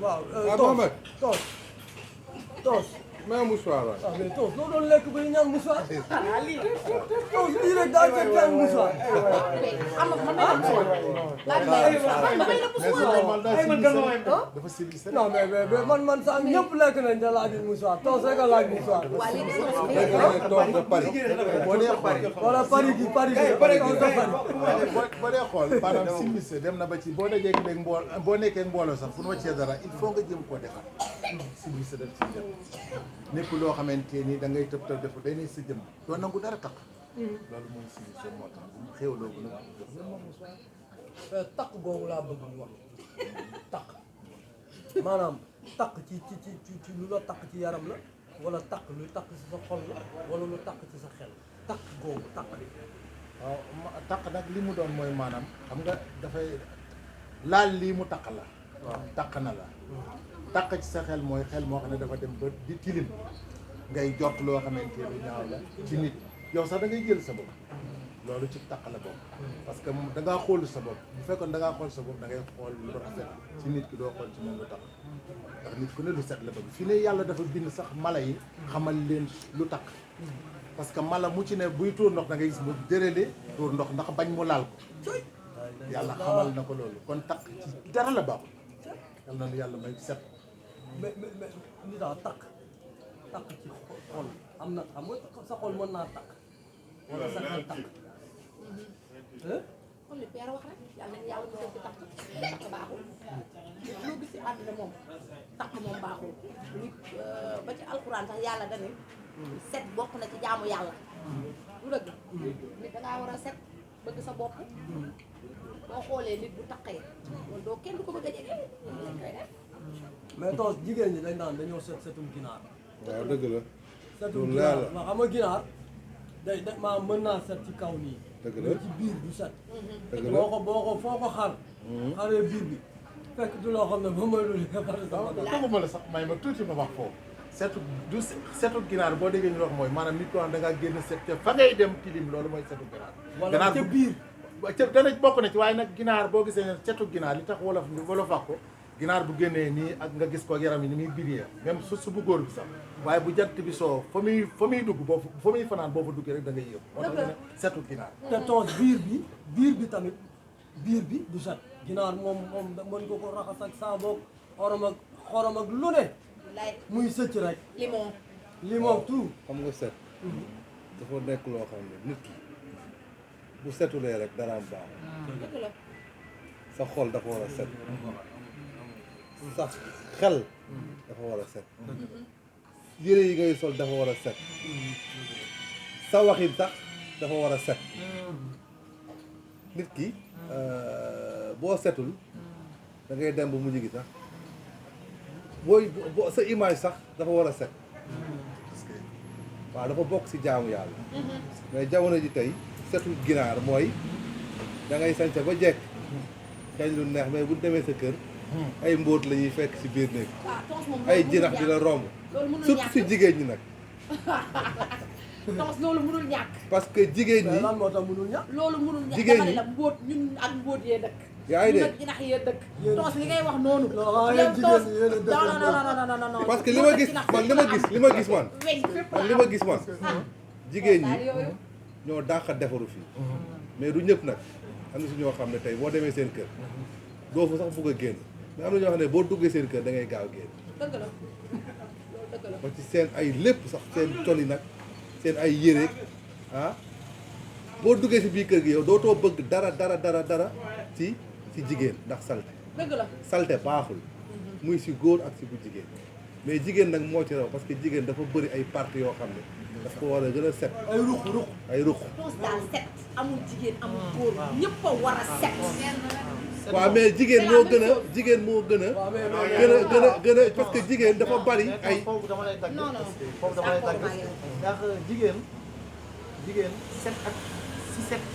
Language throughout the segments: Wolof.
waaw Mohamed toos toos may mouchoir waay. mais toos loo doon lekk ba ñu ñaan mouchoir toos lii rek daa jël kenn mouchoir dafa civilisé. non mais man sax ñëpp lekk nañ te laaj mouchoir toos rek a laaj mouchoir toog de Paris. boo dee xool wala Paris gi toos de Paris boo dee xool maanaam civilisé dem na ba ci boo dajee ak boo nekkee mbooloo sax fu nu wàccee dara il faut nga jëm koo defar civilisé daf ci jëm nekk loo xamante ni da ngay tëb tëb def day ne sa jëm doo nangu dara takk loolu mooy civilisé moo tax xéwloo bu nag takk googu laa bëgg ñu wax takk maanaam takk ci lu la takk ci yaram la wala takk lu takk ci sa xol la wala lu takk ci sa xel takk googu takk waaw takk nag li mu doon mooy maanaam xam nga dafay laal lii mu takk la waaw takk na la takk ci sa xel mooy xel moo xam ne dafa dem ba di tilim ngay jot loo xamante ni ñaaw la ci nit yow sax da ngay jël sa bopp loolu ci takk la bopp parce que da ngaa xool sa bopp bu fekkoon da ngaa xool sa bopp da ngay xool lu rafet ci nit ki doo xool ci moom lu takk ndax nit ku ne lu set la bëgg fi ne yàlla dafa bind sax mala yi xamal leen lu takk parce que mala mu ci ne buy tuur ndox da ngay gis mu dërële tuur ndox ndax bañ mu laal ko yàlla xamal na ko loolu kon takk ci dara la baaxul yal na yàlla may set mais li tax takk ci xol am na xam nga sa xol mën naa takk wala sa xel takk comme li Père wax rek yàlla nañu yàlla musal ci takk takk baaxul loo gis ci àddina moom takk moom baaxul nit ba ci alxuraan sax yàlla dañu set bokk na ci jaamu yàlla lu dëgg nit dangaa war a set bëgg sa bopp boo xoolee nit bu takkee loolu doo kenn du ko bëgg a jege lañ koy def mais toos jigéen ñi dañ naan dañoo setum ginaar waaw dëgg la setum ginaar waaw xam nga ginaar day maa mën naa set ci kaw nii dëgg la mais ci biir du set dëgg la boo ko foo ko xaree biir bi fekk du loo xam ne ba may luli toguma la sax may ma tuuti ma wax foofu setu du setu ginaar boo déggee ñu wax mooy maanaam nit ko xam da ngaa génn set te fa ngay dem tilim loolu mooy setu ginaar wala ca biir dana bokk na ci waaye nag ginaar boo gisee ne setu ginaar li tax wolof wax ko ginaar bu génnee nii ak nga gis ko yaram yi ni muy biree même su bu góor bi sax waaye bu jant bi soo fa muy dugg boo fa muy fanaan boo fa duggee rek da ngay yëw moo tax ñu ne setu ginaar te toos biir bi tamit biir bi du set ginaar moom mën nga ko raxas ak saaboog xorom ak lu ne lay muy sëcc rek limon tout xam nga set dafa nekk loo xam ne nit ki bu setulee rek daraam baax dëgg la sa xol dafa war a set sa xel dafa war a set yére yi ngay sol dafa war a set sa waxin sax dafa war a set nit ki boo setul da ngay dem ba mujj gi sax boo sa image sax dafa war a set waaw dafa bokk ci jaamu yàlla mais jamono ji tey setul ginaar mooy da ngay sañse ba jekk xeeñ lu neex mais bu demee sa kër ay mbóot la ñuy fekk ci biir néeg ay jinax di la romb surtout ci jigéen ñi nag tons loolu mënul ñàkk parce que jigéen ñi lan moo tax mënul ñàkk loolu mënul ñàkk jigéen dama ne ñi la mbóot ñun ak mbóot yee dëkk yaa ngi ñun dégg ak jinax yee dëkk tons li ngay wax noonu yéen jigéen ñi yéen a dëkk non parce que li ma gis man li ma gis man weñ fépp man li ma gis man jigéen ñi ñoo dàq defaru fii mais du ñëpp nag am na si ñoo xam ne tey boo demee seen kër doo fa sax bugg a génn mais am na ñoo xam ne boo duggee seen kër da ngay gaaw génn dëgg la loolu dëgg la ba ci seen ay lépp sax seen coli nag seen ay yére ah boo duggee si biir kër gi yow dootoo bëgg dara ci jigéen ndax salte dëgg la salte baaxul muy si góor ak si bu jigéen mais jigéen nag moo ci raw parce que jigéen dafa bëri ay parties yoo xam ne daf ko war a gën a set ay ruq tons daal set amul jigéen amul góor ñëpp a war a set waaw mais jigéen moo gën a gën a parce que jigéen dafa bari ay foofu dama lay dagg non non foofu dama lay dagg d'accord maa ndax jigéen set ak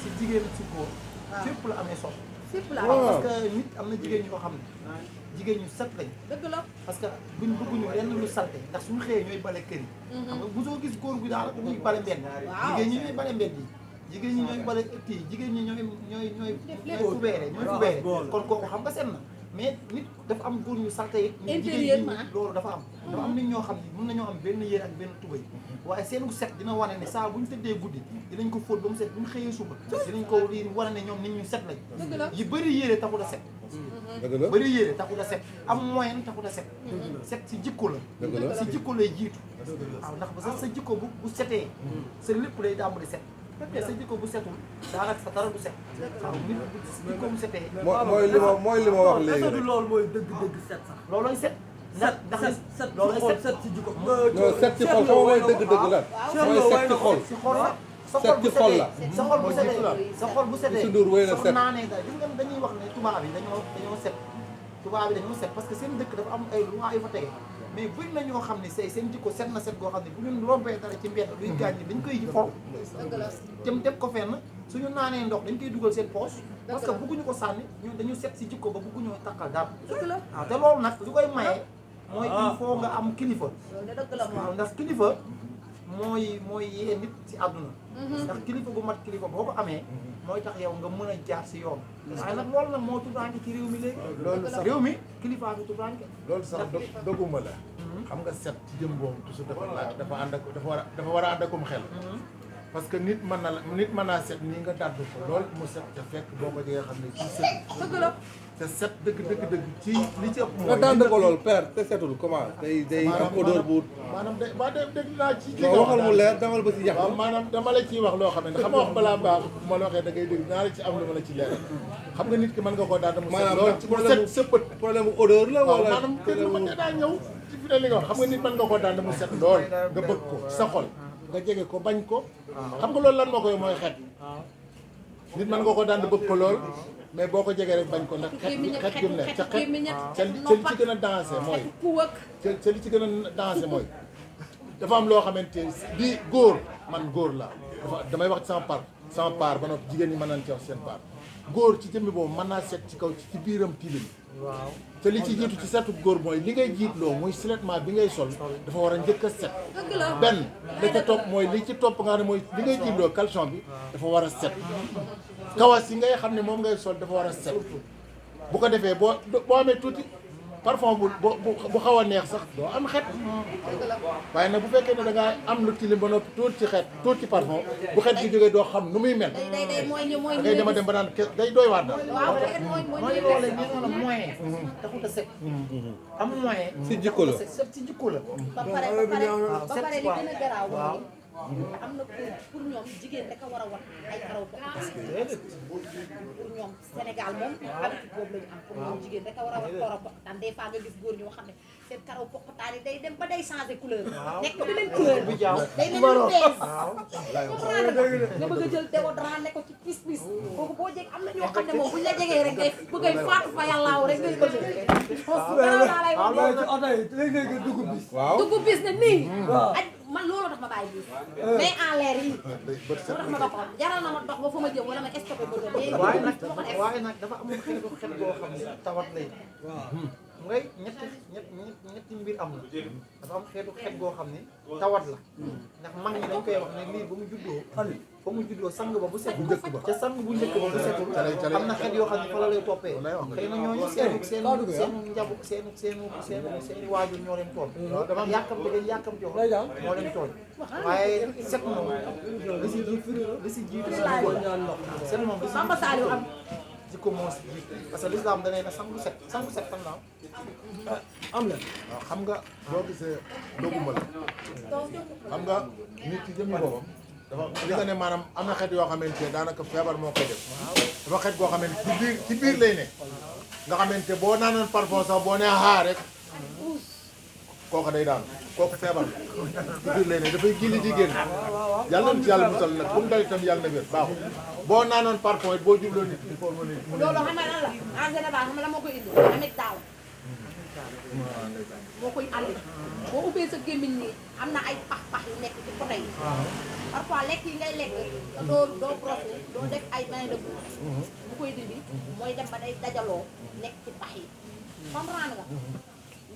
si jigéen si góor fépp la amee solo fépp la parce que nit am na jigéen ñi ko xam ne jigéen ñu set lañ dëgg la parce que buñ bëgguñu lenn lu salte ndax suñu xëyee ñooy bale kër yi xam nga bu soo gis góor gu daal ñuy bale mbedd jigéen ñi ñooy bale mbedd yi jigéen ñi ñooy bale ëtt yi jigéen ñi ñooy fubeere kon kooku xam nga set na mais nit dafa am góor ñu salte yi intérieurement loolu dafa am nit ñoo xam ne mën nañoo am benn yére ak benn tubay waaye seen set dina wane ne saa bu ñu tëddee guddi dinañ ko fóot ba mu set bu ñu xëyee suba dinañ ko di wane ne ñoom nit ñu set lañ yi bëri yére taxul a set dëgg la bëri yére taxul a set am moyen taxul a set set si jikko la dëgg la si jikko lay jiitu waaw ndax ba sax sa jikko bu setee sa lépp day dàmb di set fekkee sa jikko bu setul daanaka sa dara du set waaw nit bu jikko bu setee mooy li ma wax léegi est-ce que loolu mooy dëgg-dëgg set sax. loolooy set ndax set loolooy xol set set ci jikko. non set ci xol xam nga mooy dëgg-dëgg lan mooy set ci xol si xol la sa set xol bu ci xol setee la. sa xol bu setee sa xol bu setee Youssou Ndour wéy na soo set. naanee daal gis nga dañuy wax ne tubaab yi dañoo set tubaab yi dañoo set parce que seen dëkk dafa am ay loi yu fa tege mais bëri na ñoo xam ne seen jikko set na set goo xam ne bu ñu rombee dara ci mbedd luy gaañ dañ koy for dem def ko fenn suñu naanee ndox dañ koy dugal seen poche parce que bëgguñu ko sànni ñun dañu set si jikko ba bëgguñu takkal dara waaw te loolu nag lu koy maye mooy il faut nga am kilifa waaw ndax kilifa mooy yee nit si àdduna ndax kilifa gu mat kilifa boo ko amee mooy tax yow nga mën a jaar si yoon waaye nag loolu nag moo tuddaanke ci réew mi léegi loolu sax réew mi kilifaa fi tuddaanke loolu sax doguma la xam nga set ci jëm boobu toujours dafa ànd ak dafa war a ànd akum xel parce que nit mën naa set nii nga dàdd ko lool mu set te fekk boo ko jegee xam ne ci set te set dëgg ci li ci ëpp nga dànd ko lool père te setul comment day am odeur bu maanaam day waa dégg naa ci non waxal mu leer demal ba ci yàq waaw maanaam dama la ciy wax loo xam ne xam nga wax balaa baax bu ma la waxee da ngay dégg naa la ci am lu ma la ci leer xam nga nit ki mën nga koo daan mu set lool mu set sa bët problème mu odeur la waaw wala maanaam dégg ma te daa ñëw ci fi ne li nga wax xam nga nit mën nga koo daan mu set lool nga bëgg ko sa xol nga jege ko bañ ko xam nga loolu lan moo koy mooy xet nit mën nga ko daan bëgg ko lool mais boo ko jegee rek bañ ko ndax xet gi mu ne ca xet ca li ci gën a dansé mooy ca li ci gën a dansé mooy dafa am loo xamante di góor man góor la dafa damay wax ci sama part ba noppi jigéen ñi mën nañ ci wax seen part góor ci jëmmi boobu mën naa set ci kaw ci biiram tilim waaw te li ci jiitu ci setu góor mooy li ngay jiitloo muy silettement bi ngay sol dafa war a njëkk a set benn la ca topp mooy li ci topp nga xam ne mooy li ngay jiitloo caleçon bi dafa war a set kawas yi ngay xam ne moom ngay sol dafa war a set bu ko defee boo amee tuuti parfum bu xaw a neex sax doo am xet waaye nag bu fekkee ne da ngaa am lu tilim ba noppi tuuti ci xet tuuti ci parfum bu xet gi jógee doo xam nu muy mel da ngay dema dem ba naan day doy waar daal mooy loolu ñu noonu moyen taxut a set am moyen si jikko la set si jikko la ba pare li gën a garaaw mooy am na pour ñoom jigéen rek a war a wat ay karaw pour ñoom Sénégal moom habitude boobu la ñu am pour ñoom jigéen rek a war a wat karaw poqtaan des fois nga gis góor ñoo xam ne seen karaw poqtaan yi day dem ba day changé couleur nekk beneen couleur bu jaaw day mel ni bees nga bëgg a jël déodorant ne ko ci pis pis kooku boo jeg am na ñoo xam ne moom buñ la jegee rek ngay bëgg a faatu fa yàllaaw rek ngay bëgg garaaw laa lay wax waaw ci oto yi léegi dugub bis. waaw dugub bis ne nii waaw man loolu tax ma bàyyi bis mais en l'air yi moo tax ma dox jaral na ma dox ba fu ma jëm wala ma stoppé ba jëm waaye nag dafa amul xeetu xet boo xam ne tawat lay ngay ñetti mbir am na dafa am xeetu xet goo xam ne tawat la ndax mag ñi dañ koy wax ne lii ba mu juddoo sang ba bu set bu njëkk ba ca sang bu njëkk ba bu setul am na xet yoo xam ne fa la lay toppee xëy na ñooñu seenu njabu seeni waajur ñoo leen tooñ yàkkamte dañ yàkkamte yoo moo leen tooñ waaye set moom li si jiitu si jikko set moom li si jiitu jikko moo si jiitu parce que l'islam da ne na sangu set fan la am na waaw xam nga boo gisee doguma la xam nga nit ci jëmmi boppam dafa li nga ne maanaam am na xeet yoo xamante ne daanaka feebar moo koy def dafa xeet goo xamante ci biir lay ne nga xamante boo naanoon parfum sax boo nee xaar rek kooku day daan kooku feebar la ci biir lay ne dafay gilli di génn yàlla na ci yàlla musal nag bu mu dal itam yàlla na wér baaxul boo naanoon parfum it boo jubloo nit il faut mu ne loolu xam nga lan la en général xam nga la moo koy indi amit daaw moo koy andi boo ubbee sa gémmiñ nii am na ay pax-pax yu nekk ci côté yi parfois lekk yi ngay lekk te doo brosse doo def ay bain de bouche bu koy dindi mooy dem ba day dajaloo nekk ci pax yi comprendre nga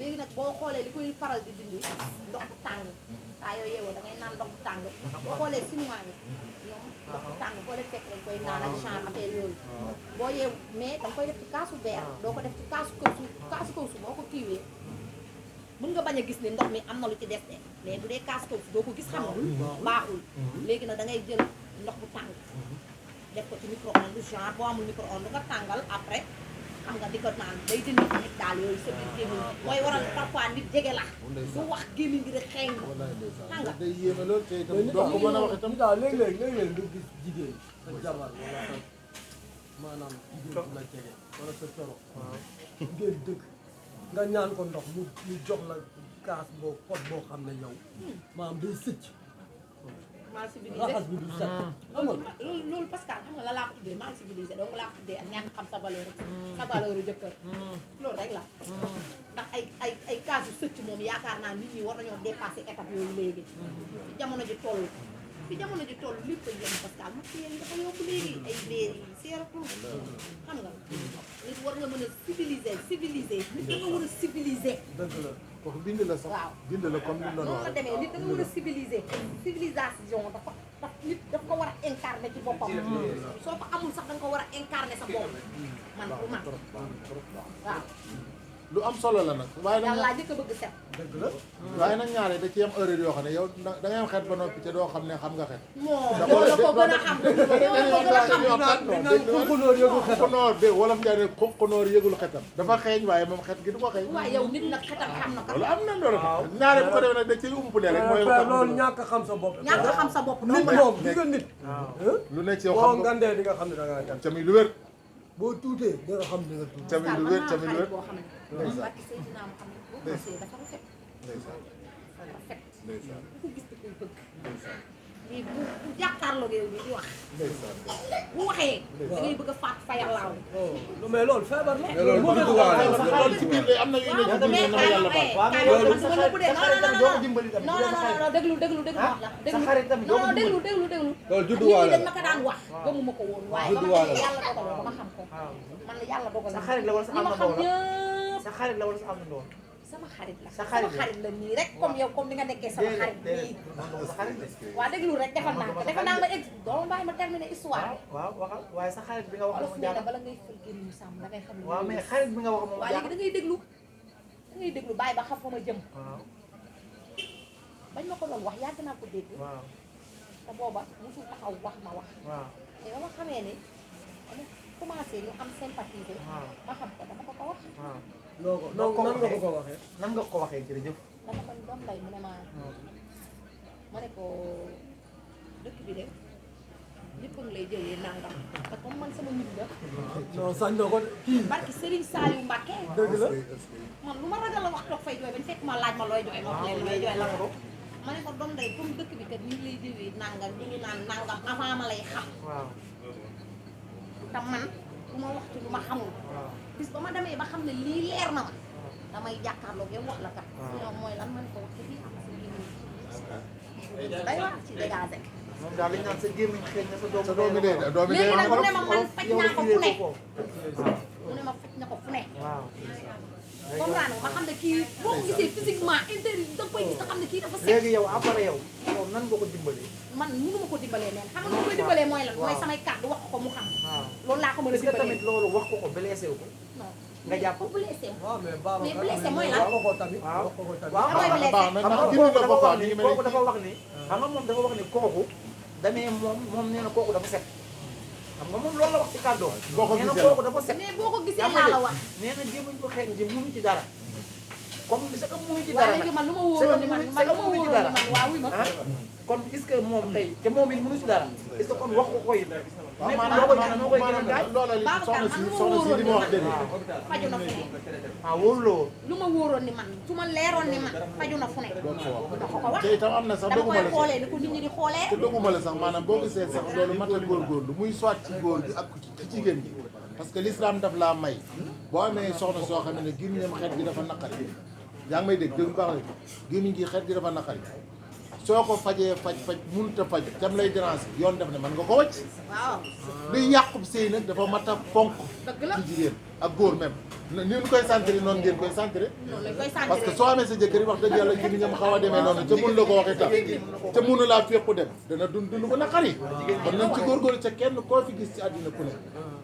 léegi nag boo xoolee li koy faral di dindi ndox bu tàng saa yoo yeewoo da ngay naan ndox bu tàng boo xoolee chinois yi ñoom ndox bu tàng boo leen fekk dañ koy naan ak genre affaire yooyu boo yeew mais danga koy def ci kaasu verre doo ko def ci kaasu kawsu boo ko kiiwee mën nga bañ a gis ne ndox mi am na lu ci des de mais bu dee kaasu kawsu doo ko gis xam nga baaxul léegi nag da ngay jël ndox bu tàng def ko ci micro-ondes genre boo amul micro-ondes nga tàngal après xam nga di ko naan day dindi nit daal yooyu sa biir gémmiñ mooy waral parfois nit jege la du wax gémmiñ gi rek xeeñ xam nga day yéeme lool te itam doo ko mën a wax itam daal léeg-léeg nga gis jigéen sa jabar wala sa maanaam jigéen bu la jege wala sa coro ngeen dëkk nga ñaan ko ndox mu jox la kaas boo pot boo xam ne yow maanaam day sëcc mal civilisé raxas bi du set xam nga loolu Pascal xam nga la laa ko tuddee mal civilisé donc laa ko tuddee ak ñàkk xam sa valeur jëkkër loolu rek la ndax ay cas yu sëcc moom yaakaar naa nit ñi war nañoo dépassé étape yooyu léegi fi jamono ji toll lépp a yem Pascal matériel yi dafa yomb léegi ay beer yi seeratul xam nga nit war nga mën a civilisé nit da nga war a civilisé dëgg la kooku bind la sax waaw bind la comme ni mu doon noonu la wax demee nit da nga war a civilisation daf ko war a incarné ci boppam soo ko amul sax da nga ko war a incarné sa bopp man pour man waaw lu am solo la nag waaye nag yàlla njëkk a bëgg set dëgg la waaye nag ñaare da ci am erreur yoo xam ne yow da ngay am xet ba noppi te doo xam ne xam nga xet moo yow la ko gën a xam yow la ko gën a xam xuxunóor yëgul xetam xuxunóor de wolof njaay ne xuxunóor yëgul xetam dafa xeeñ waaye moom xet gi du ko xeeñ waaw yow nit nag xetam xam na ko loolu am na loolu ñaare bu ko defee nag da ciy umpule rek mooy loolu ñàkk a xam sa bopp ñàkk a xam sa bopp nit moom di nga nit lu nekk ci yow boo xam nga ngandee di nga xam ne da ngaa gan tamit lu wér boo tuutee di nga xam ne nga tuut tamit lu wér tamit lu wér boo xam ne barki Seydina Muhammad boo gisee dafa rafet ndeysaan dafa rafet ndeysaan bu ko gis da koy bëgg lii bu jàkkaarloo yow bi di wax ndeysaan bu waxee da ngay bëgg a faat fayal laaw mais loolu feebar la mais loolu bu dugg waa loolu ci biir am na yu ne ci biir na ma yàlla baal loolu sa xarit tam doo ko dimbali tamit non non non déglu wax la sa xarit tamit doo ko non dimbali déglu loolu juddu nit waa ñi la dañ ma ko daan wax gëmuma ko woon waaye Juddu ba waa ma la. yàlla dogal ba ma xam ko man la yàlla dogal sa xarit la wala sa ñi ma am na xam ndaw la ñëpp sa xarit la wala sa am na ndaw sama xarit la Sa xarit sama la. xarit la nii rek comme yow comme ni nga nekkee sama xarit nii sa xarit la waa déglu rek defal naa ma ex doo bàyyi ma terminer histoire waaw waxal waaye sa xarit bi nga wax olof moom nee na jaaxal bala ngay fël génn ñu sàmm da ngay xam ne waaw mais xarit bi nga wax moom waa léegi jaaxal da ngay déglu bàyyi ba xam fa ma jëm waaw bañ ma ko doon wax yàgg naa ko dégg waaw te booba musul taxaw wax ma wax waaw te ba ma xamee ni dama commencé ñu am sympathie waaw ma xam ko dama ko wax waaw nan nga ko waxee nan nga ko waxee jërëjëf dama ko doom lay mu ne ma ne ko dëkk bi de ñëpp a ngi lay jëlee nangam te comme man sama nit la non sañ na ko de kii barki Serigne Saliou Mbacké dëgg la man lu ma ragal la wax toog fay jooy bañ fekk ma laaj ma looy jooy ma wax leen looy jooy la ko ma ne ko doom day comme dëkk bi kat ñu ngi lay jëlee nangam ñu ngi naan nangam avant ma lay xam waaw te man du ma wax ci lu ma xamul waaw bis ba ma demee ba xam ne lii leer na ma damay jàkkaarloog yow wax la kat ñoom mooy lan man ko wax ci biir am sa gémmiñ day wax ci dégagé moom daal li ñu naan sa gémmiñ xeeñ na sa doom sa doomi dee doomi dee léegi nag mu ne ma man faj naa ko fu ne waaw mu ne ma faj na ko fu ne waaw comprendre ma xam ne kii boo ko gisee physiquement intérieur da nga koy gis nga xam ne kii dafa set léegi yow après yow nan nga ko dimbalee man mënu ma ko dimbalee neen xam nga nu koy dimbalee mooy lan mooy samay kàddu wax ko mu xam waaw loolu laa ko mën a est-ce que dimbalee tamit loolu wax ko ko blessé wu ko non nga jàpp ko blessé waaw mais mais blessé mooy lan wax ko ko tamit waaw wax ko ko tamit waaw damay blessé baax na xam ndax nga bind kooku na dafa ko wax quoi ni kooku dafa wax ni xam nga moom dafa wax ni kooku damee moom nee na kooku dafa set xam nga moom loolu la wax ci kàddoom boo ko nee na gisee kooku dafa set mais boo ko gisee yaa ma laa la dégg wax nee na jéemuñ ko xeeñ ji mënu ci dara comme li sa ko mënu ci waaw dara léegi nag man lu ma wóoroon ni man man lu ma mënu ci wóoroon dara ni man waaw wuy ma ah kon est-ce que moom tey te moom it mënu ci dara est-ce que kon wax ko ko it waaw mais maanaam noo koy gën a gaay loola li Babacar soxna si li ma wax dëgg faju na fu ne ah wóolu la woon lu ma wóoroon ni man su ma leeroon ni man faju na fu ne doon ko wax da ko ko wax te itam am na sax dama doguma koy la sax xoolee ni ko nit ñi di xoolee te doguma la sax maanaam boo gisee sax loolu mat a góorgóorlu muy soit ci góor gi ak ci jigéen gi parce que l'islam daf laa may boo amee soxna soo xam ne gémmiñam xeet gi dafa naqari yaa ngi may dégg dégg baax la gémmiñ gi xeet gi dafa naqari soo ko fajee faj mënut a faj tam lay déranger yoon def ne mën nga ko wàcc waaw luy yàqub sëy nag dafa mat a fonk dëgg la ci jigéen ak góor même ni ñu koy sentir noonu ngeen koy sentir noonu lañ koy sentir parce que soo amee sa jëkkër yi wax dëgg yàlla gi ñam xaw a demee noonu ca mun la ko waxee tam ca mënu laa fépp dem dana dund ko naqari kon nañ ci góorgóorlu ca kenn koo fi gis ci àddina ku ne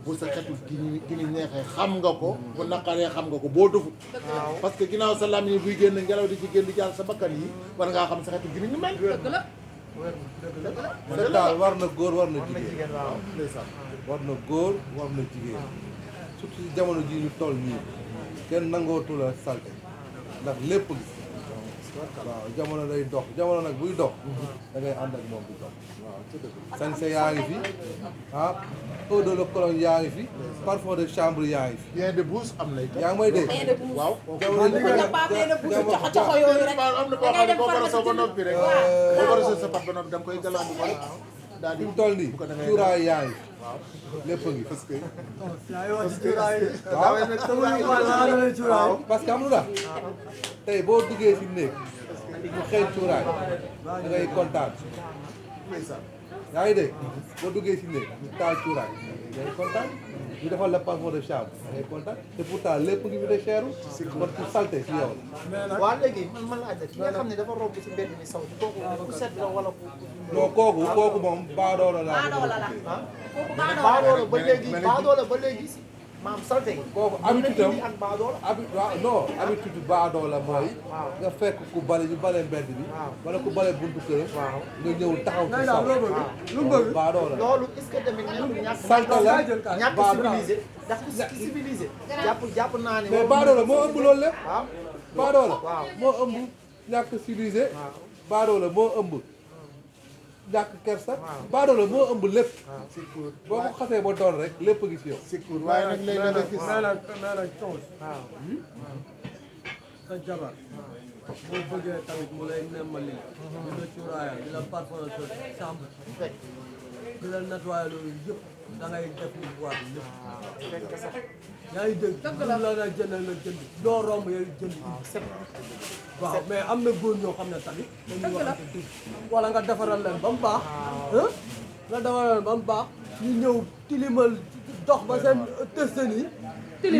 bu sa xetul gi ñu neexee xam nga ko bu naqaree xam nga ko boo dufut parce que ginnaaw sa lam yi buy génn ngelaw di ci génn di jàll sa bakkan yi war ngaa xam sa xetul gi ñu mel dëgg la sa daal war na góor war na jigéen jigéen waaw ndeysaan war na góor war na jigéen surtout ci jamono ji ñu toll nii kenn nangootu la salte ndax lépp gis waaw jamono day dox jamono nag buy dox da ngay ànd ak moom di dox waaw ci dëgg sañse yaa ngi fi ah eau de cologne yaa ngi fi parfum de chambre yaa ngi fi bien de bouche am na itam yaa ngi may dégg bain de bouche waaw jamono ji ko jàppaatee na bu coxo yooyu rek am na boo xam ne boo borosoo ba noppi rek boo borosoo sa pat ba noppi da nga koy galandu ko rek daal fi di mu toll nii bu ko da ngay cuuraay yaa ngi fi lépp a ngi fi waaw parce que am lu la tey boo duggee si néeg mu xeeñ cuuraay da ngay kontaan yaa ngi dégg boo duggee si néeg ñu taal cuuraay da ngay kontaan ñu defal la parfum de chambre da ngay kontaan te pourtant lépp ngi fi de cheru kon ku salte si yow la waa léegi man laaj la ki nga xam ne dafa romb ci mbedd mi saw kooku ku set la wala ku non kooku moom baadoola laa baadoola la ah kooku baadoola ba léegi baadoola ba léegi si maam salte yi kooku habitude am ak baadoola waaw non habitude baadoola mooy waaw nga fekk ku bale ñu bale mbedd bi waaw wala ku bale buntu kër waaw nga ñëw taxaw ci saw lu bëgg baadoola loolu est-ce que tamit nekkul ñàkk salte la ñàkk baadoola civilisé ndax ku civilisé jàpp naa ne mais baadoola moo ëmb loolu lépp waaw baadoola waaw moo ëmb ñàkk civilisé baadoola moo ëmb ñàkk kersa baadoola moo ëmb lépp boo ko xasee ba doon rek lépp a gis yow sikkur waaye nag léegi nga gis mais nag coos waaw sa jabar boo bëggee tamit mu lay nemmali di la cuuraayal di la parfum sa chambre di la nettoyer loolu yëpp da ngay def lu war lépp yaa ngi dégg lu la na jënd la jënd doo romb yooyu jënd waaw mais am na góor ñoo xam ne tamit dañuy waxante dëgg wala nga defaral leen ba mu baax nga defaral leen ba mu baax ñu ñëw tilimal dox ba seen tëstan yi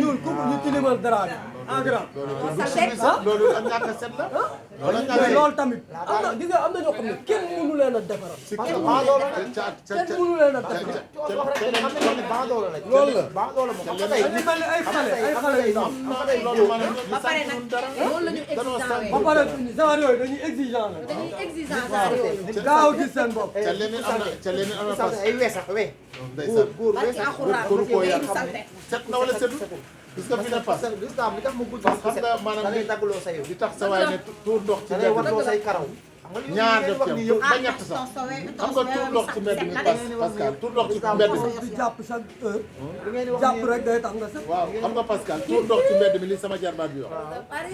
ñuul ku ñu tilimal dara bi en grand loolu am ñàkk a set la loolu mais loolu tamit am na gis nga am na ñoo xam ne kenn mënu leen a defaral parce que baadoola kenn mënu leen a defaral baadoola la loolu la baadoola moom xam dañuy mel ni ay xale yi loolu maanaam ba pare nag loolu la ñu exigeant ba pare genre yooyu dañuy exigeant la dañuy exigeant genre yooyu gaaw gis seen bopp ca leneen am na ca leneen am na sax ay we sax we ndeysaan góor we barki sax alxuraan góor koo day yar salte set na wala setul gis nga fi ne pas parce que l'islam li tax mu bëgg parce que xam nga maanaam da lay daggaloo sa yow li tax sa waay ne tuur ndox ci da lay mbedd watloo say karaw xam nga li ñaar ngeen def wax ci ni am yëpp ba ñett sax xam nga tuur ndox ci mbedd mi Pascal tuur ndox ci mbedd mi di jàpp chaque heure li ngeen di wax jàpp rek day tax nga set waaw xam nga Pascal tuur ndox ci mbedd mi li sama jarbaat bi wax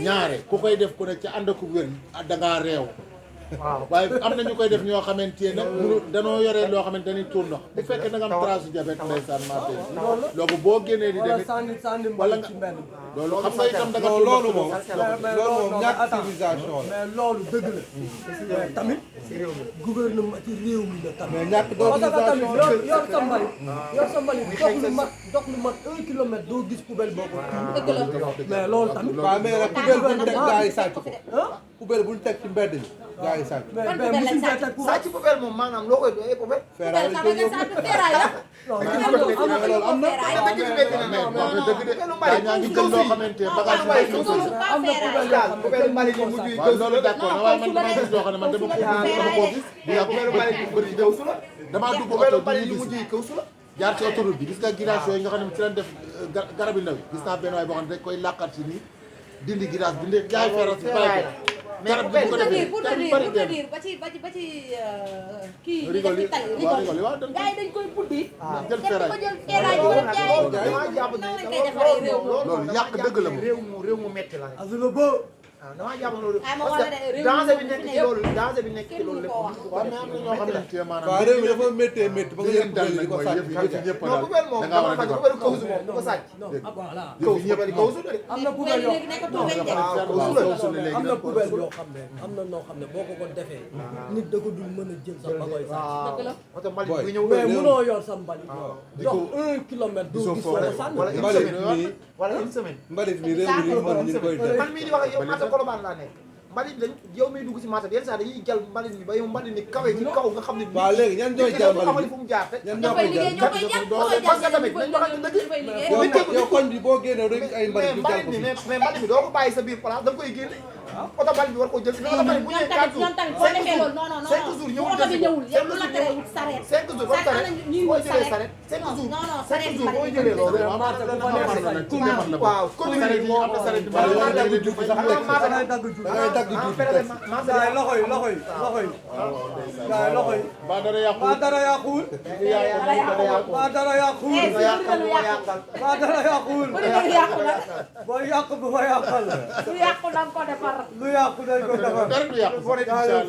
ñaare ku koy def ku ne ci ànd ku wér da ngaa réew waaw waaye am na ñu koy def ñoo xamante ne munu danoo yore loo xamante ni tuur ndox bu fekkee da nga am trace diabète ndeysaan maa tey loolu boo génnee di wala demit sànni wala mbal nga ci mbedd loolu xam nga itam da nga non tuur loolu ndox moom mais loolu moom ñàkk attends, civilisation la mais loolu dëgg la mais tamit gouvernement ci réew mi la tamit mais ñàkk parce que tamit d'organisation yor sa mbalit yor sa mbalit dox lu mat 1 kilomètre doo gis poubelle boo ko dëgg la mais loolu tamit waaw mais nag poubelle bu ñu teg gaa yi sàcc ko ah poubelle bu ñu teg ci mbedd mi gaa yi sàcc mais Ban mais poubelle musuñ lañ fee teg poubelle sàcc poubelle moom maanaam loo koy doyee poubelle feeraay lañ koy yóbbu non loolu am na mais wax nga dëgg de gaa ñaa ngi jël loo xamante ne bagage yu bëri am na poubelle yoo xam ne poubelle mbalit yi mujj yi waaw loolu d'accord na waaye man damay gis loo xam ne man dama koo gis di yàgg poubelle mbalit yi mujj yi kaw su la damaa dugg poubelle oto bi mbalit yi ñu mujj gis yi kaw su la jaar ci autoroute bi gis nga girage yooyu nga xam ne ci lañ def garab yu ndaw yi gis naa benn waay boo xam ne dañ koy làqat si nii dindi girage bi ndee jaay feeras bi bàyyi ko garab bi bu ko defee pour te garab yu dire bari pour te dem dire ba ci kii rigol yi waaw rigol yi waaw dañ gars yi dañ koy buddi jël def feeraay ko jël feeraay ko jaay damaa jàpp ne noonu lañ koy defaree réew mi loolu yàq dëgg la moom réew mu metti la rek asula bo waaw damaa jàpp loolu ay ma parce wala de que réew danger mi bi nekk fi ci ne loolu danger bi nekk ci kenn loolu mënu lépp koo wax. waaw mais am na ñoo xamante ne maanaam waaw réew mi dafa méttee métti ba nga li yëg leen dal di nag ko mooy sàcc yëf yi ñëpp non daal bu mel moom da ngaa war dama a xam ne defar bu bëri kawsu moom du ko sàcc non voilà kawsu bu bëri kawsu de am na poubelle yoo léegi nekkatul weñ de. am na poubelle yoo xam ne am na noo xam ne boo ko defee nit da ko dul mën a jël sax ba koy sàcc waaw Dëgg la. oto mbalit Boy. bu ñëw mais réew munoo yor sa mbalit di dox ko- 1 kilomètre doo gisoo gis foo foo ko def. sànni wala une mbalit semaine mi wala une semaine mbalit mi réew mi li ñu mën ñu ngi koy def man mii di wax ak yow marché Colobane laa nekk mbalit lañ yow miy dugg si marché bi yenn saa dañuy jël mbalit mi ba yow mbalit mi kawe ci kaw nga xam ne waaw léegi ñan ñooy jël mbalit amali bi fu mu jaar te ñan ñoo ñoo koy koy liggéey jël ñoo koy jàpp parce ñoo koy que tamit jàpp nañ waxante dëgg. ñu koy liggéey. yow koñ bi boo génnee rek ay mbalit mais du jàll mbalit ko mi fi mais mbalit mi doo ko bàyyi sa biir place da nga koy génne oto mbalit bi war koo jël si mais oto mbalit bu ñoom ñëwee 4 tamit jours ñoom tamit boo defee loolu non non non 5 jours bu ñëwul oto bi jël ñëwul yow lu la tere wut sareet 5 jours ba saret ñuy boo wut jëlee sareet saret 5 jours non non 5 sareet jours boo mbalit jëlee loolu mais marché bu fa nekk sañ waaw commune yi moo am na saret waaw da ngay dagg bi jub sax da ngay dagg jur da ngay dagg jub gaay loxo yi loxo yi loxo yi gaay loxo yi ba dara yàqu ba dara yàquwul ba dara yàquwul eh si lu yàqu ba dara yàquwul bu dee yàqu la boo yàq bu ma yàqal lu yàqu da nga ko defar lu yàqu dañ ko defar dara du yàqu incha allah